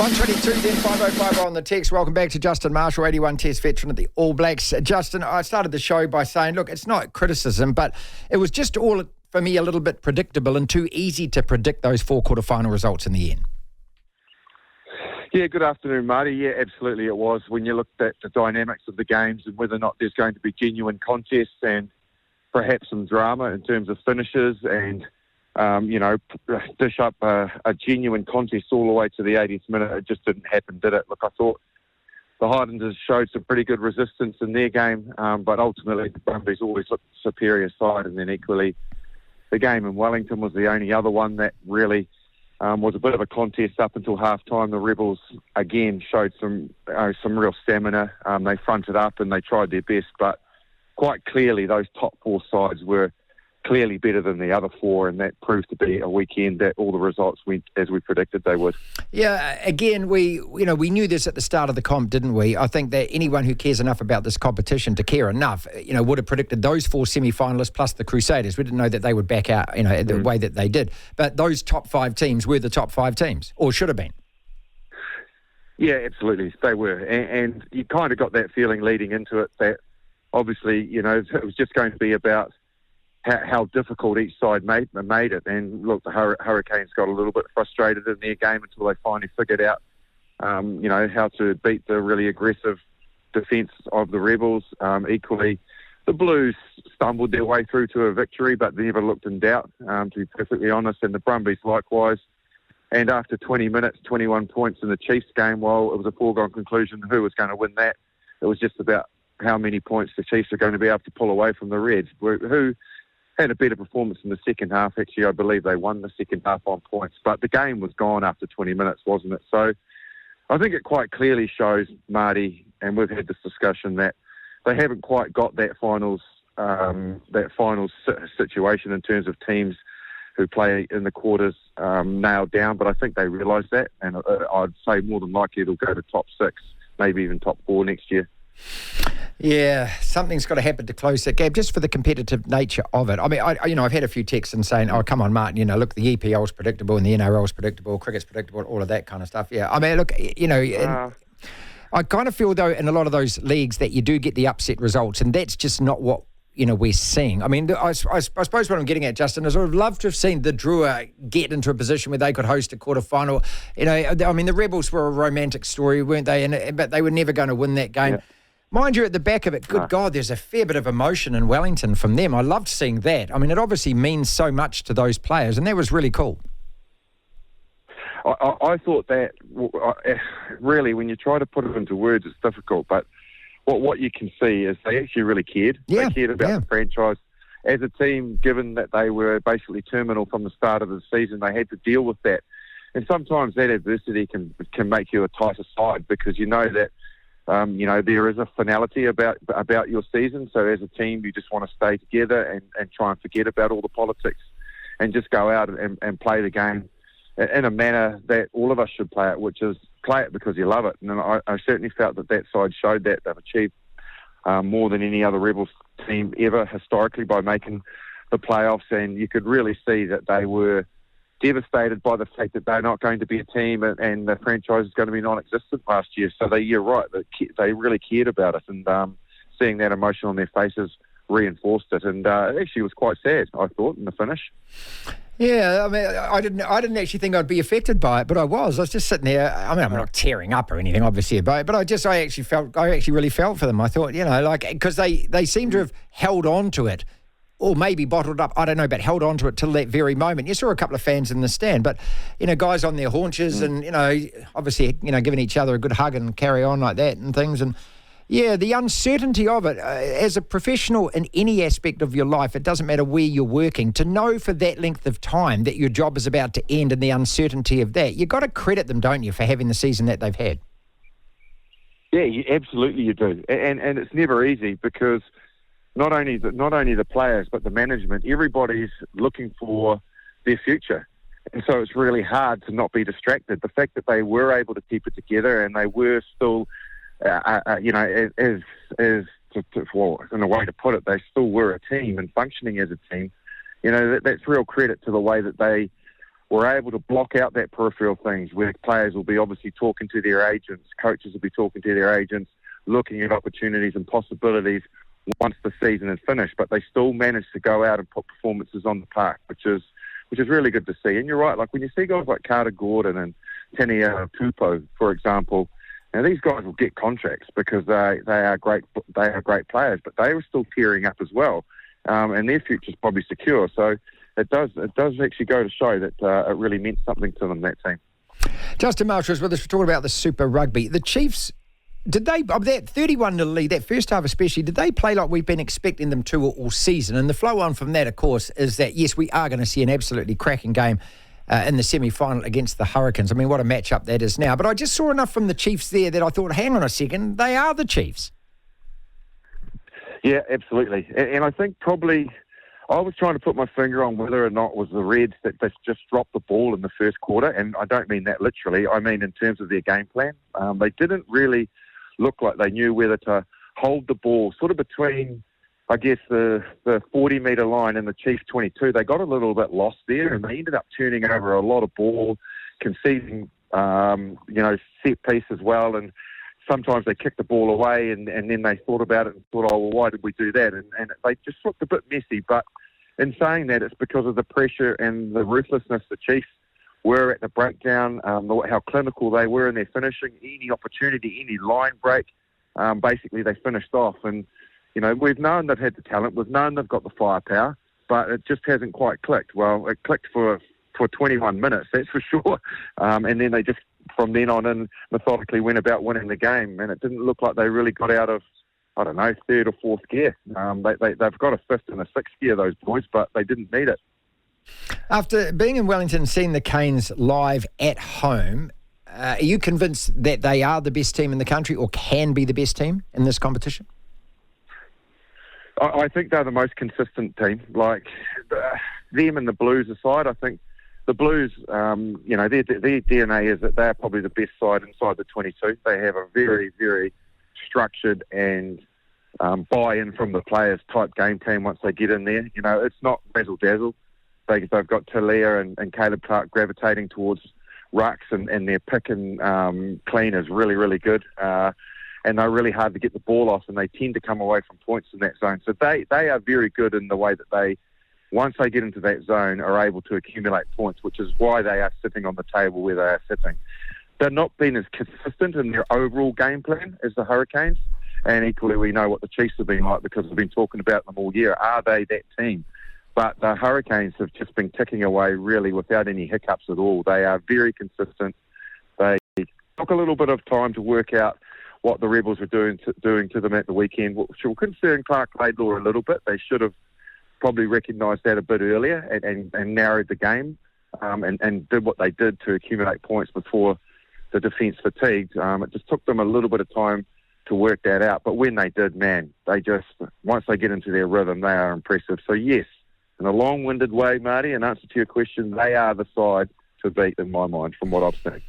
122 then 505 on the text. Welcome back to Justin Marshall, 81 Test veteran at the All Blacks. Justin, I started the show by saying, look, it's not criticism, but it was just all, for me, a little bit predictable and too easy to predict those 4 quarterfinal results in the end. Yeah, good afternoon, Marty. Yeah, absolutely it was. When you looked at the dynamics of the games and whether or not there's going to be genuine contests and perhaps some drama in terms of finishes and dish up a genuine contest all the way to the 80th minute. It just didn't happen, did it? Look, I thought the Highlanders showed some pretty good resistance in their game, but ultimately the Brumbies always looked the superior side, and then equally the game in Wellington was the only other one that really was a bit of a contest up until half-time. The Rebels, again, showed some real stamina. They fronted up and they tried their best, but quite clearly those top 4 sides were clearly better than the other 4, and that proved to be a weekend that all the results went as we predicted they would. Yeah, again, we knew this at the start of the comp, didn't we? I think that anyone who cares enough about this competition to care enough, would have predicted those 4 semi-finalists plus the Crusaders. We didn't know that they would back out, the way that they did. But those top 5 teams were the top 5 teams, or should have been. Yeah, absolutely, they were. And you kind of got that feeling leading into it that obviously, it was just going to be about how difficult each side made it. And look, the Hurricanes got a little bit frustrated in their game until they finally figured out, how to beat the really aggressive defence of the Rebels. Equally, the Blues stumbled their way through to a victory, but they never looked in doubt, to be perfectly honest. And the Brumbies likewise. And after 20 minutes, 21 points in the Chiefs game, well, it was a foregone conclusion who was going to win that. It was just about how many points the Chiefs are going to be able to pull away from the Reds, who had a better performance in the second half. Actually, I believe they won the second half on points, but the game was gone after 20 minutes, wasn't it? So I think it quite clearly shows, Marty, and we've had this discussion, that they haven't quite got that finals situation in terms of teams who play in the quarters nailed down, but I think they realise that, and I'd say more than likely it'll go to top 6, maybe even top 4 next year. Yeah, something's got to happen to close that gap, just for the competitive nature of it. I mean, I've had a few texts and saying, "Oh, come on, Martin, look, the EPL's predictable and the NRL's predictable, cricket's predictable, all of that kind of stuff." Yeah, I mean, look, I kind of feel though in a lot of those leagues that you do get the upset results, and that's just not what we're seeing. I mean, I suppose what I'm getting at, Justin, is I would love to have seen the Drua get into a position where they could host a quarterfinal. I mean, the Rebels were a romantic story, weren't they? But they were never going to win that game. Yeah. Mind you, at the back of it, good God, there's a fair bit of emotion in Wellington from them. I loved seeing that. I mean, it obviously means so much to those players, and that was really cool. I thought that, really, when you try to put it into words, it's difficult, but what you can see is they actually really cared. Yeah, they cared about the franchise. As a team, given that they were basically terminal from the start of the season, they had to deal with that. And sometimes that adversity can make you a tighter side, because you know that there is a finality about your season. So as a team, you just want to stay together and try and forget about all the politics and just go out and play the game in a manner that all of us should play it, which is play it because you love it. And I certainly felt that side showed that. They've achieved more than any other Rebels team ever historically by making the playoffs, and you could really see that they were devastated by the fact that they're not going to be a team and the franchise is going to be non-existent last year. So you're right, they really cared about it, and seeing that emotion on their faces reinforced it. And it actually was quite sad, I thought, in the finish. Yeah, I mean, I didn't actually think I'd be affected by it, but I was. I was just sitting there. I mean, I'm not tearing up or anything, obviously, but I actually really felt for them. I thought, because they seem to have held on to it, or maybe bottled up, I don't know, but held on to it till that very moment. You saw a couple of fans in the stand, but, guys on their haunches and, obviously, giving each other a good hug and carry on like that and things. And, yeah, the uncertainty of it, as a professional in any aspect of your life, it doesn't matter where you're working, to know for that length of time that your job is about to end and the uncertainty of that, you've got to credit them, don't you, for having the season that they've had? Yeah, absolutely you do. And it's never easy, because not only the players, but the management, everybody's looking for their future. And so it's really hard to not be distracted. The fact that they were able to keep it together and they were still, in a way to put it, they still were a team and functioning as a team. That's real credit to the way that they we're able to block out that peripheral things where players will be obviously talking to their agents, coaches will be talking to their agents, looking at opportunities and possibilities once the season is finished, but they still manage to go out and put performances on the park, which is really good to see. And you're right, like when you see guys like Carter Gordon and Tania Tupou, for example, now these guys will get contracts because they are great players, but they were still tearing up as well, and their future's probably secure. So it does actually go to show that it really meant something to them, that team. Justin Marshall is with us. We're talking about the Super Rugby. The Chiefs, did they, of that 31-0 lead, that first half especially, did they play like we've been expecting them to all season? And the flow on from that, of course, is that, yes, we are going to see an absolutely cracking game in the semi-final against the Hurricanes. I mean, what a matchup that is now. But I just saw enough from the Chiefs there that I thought, hang on a second, they are the Chiefs. Yeah, absolutely. And I think probably I was trying to put my finger on whether or not it was the Reds that they just dropped the ball in the first quarter. And I don't mean that literally. I mean in terms of their game plan. They didn't really look like they knew whether to hold the ball sort of between, I guess, the 40-metre line and the Chiefs 22. They got a little bit lost there, and they ended up turning over a lot of ball, conceding, set piece as well. And sometimes they kicked the ball away, and then they thought about it and thought, oh, well, why did we do that? And they just looked a bit messy. But in saying that, it's because of the pressure and the ruthlessness the Chiefs were at the breakdown, how clinical they were in their finishing, any opportunity, any line break. Basically, they finished off. And we've known they've had the talent. We've known they've got the firepower, but it just hasn't quite clicked. Well, it clicked for 21 minutes, that's for sure. And then they just, from then on in, methodically went about winning the game. And it didn't look like they really got out of, I don't know, third or fourth gear. They've got a fifth and a sixth gear, those boys, but they didn't need it. After being in Wellington and seeing the Canes live at home, are you convinced that they are the best team in the country or can be the best team in this competition? I think they're the most consistent team. Like them and the Blues aside, I think the Blues, their DNA is that they're probably the best side inside the 22. They have a very, very structured and buy-in from the players type game plan once they get in there. It's not razzle-dazzle. They've got Talia and Caleb Clark gravitating towards rucks, and their pick and clean is really, really good. And they're really hard to get the ball off, and they tend to come away from points in that zone. So they are very good in the way that they, once they get into that zone, are able to accumulate points, which is why they are sitting on the table where they are sitting. They're not been as consistent in their overall game plan as the Hurricanes, and equally we know what the Chiefs have been like because we've been talking about them all year. Are they that team? But the Hurricanes have just been ticking away really without any hiccups at all. They are very consistent. They took a little bit of time to work out what the Rebels were doing to them at the weekend, which will concern Clark Laidlaw a little bit. They should have probably recognised that a bit earlier and narrowed the game and did what they did to accumulate points before the defence fatigued. It just took them a little bit of time to work that out. But when they did, man, they just, once they get into their rhythm, they are impressive. So yes, in a long-winded way, Marty, in answer to your question, they are the side to beat in my mind from what I've seen.